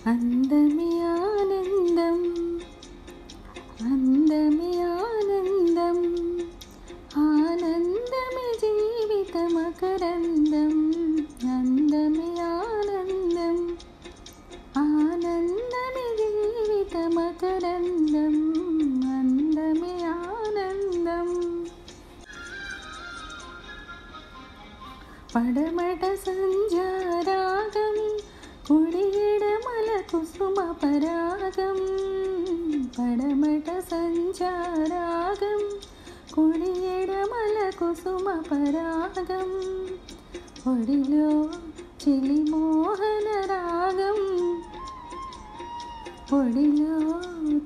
అందమే ఆనందం, అందమే ఆనందం, ఆనందమే జీవిత మకరందం. అందమే ఆనందం, ఆనందమే జీవిత మకరందం. అందమే ఆనందం. పడమట సంధ్యారాగం, కుడి ఎడమల కుసుమ పరాగం. పడమట సంధ్యారాగం, కుడి ఎడమల కుసుమ పరాగం. ఒడిలో చెలి మోహన రాగం, ఒడిలో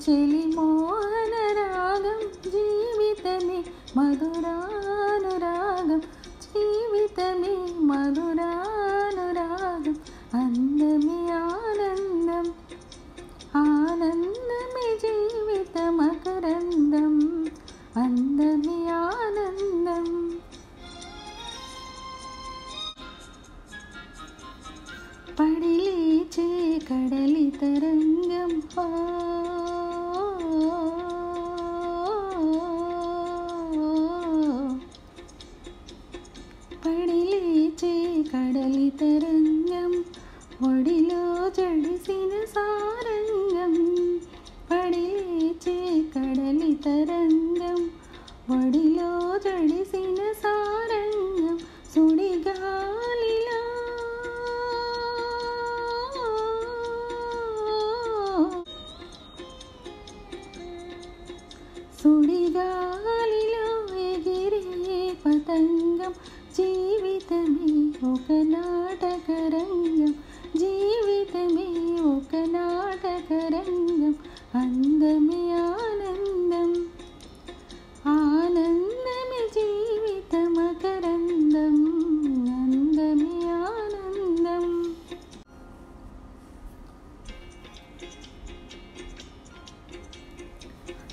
చెలి మోహన రాగం. జీవితమే మధురానురాగం, జీవితమే మధురానురాగం. అందమే ఆనందం, ఆనందమే జీవిత మకరందం. అందమే ఆనందం. పడి లేచే కడలి తరంగం, పడి లేచే కడలి తరంగం. ఒడిలో జడిసిన సారంగం, పడి లేచే కడలి తరంగం. ఒడిలో జడిసిన సారంగం. సుడిగాలిలో సుడిగాలిలో ఎగిరే పతంగం. జీవితమే ఒక నాటకరంగం, జీవితమే ఒక నాటకరంగం. అందమే ఆనందం, ఆనందమే జీవిత మకరందం. అందమే ఆనందం.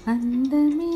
అందమే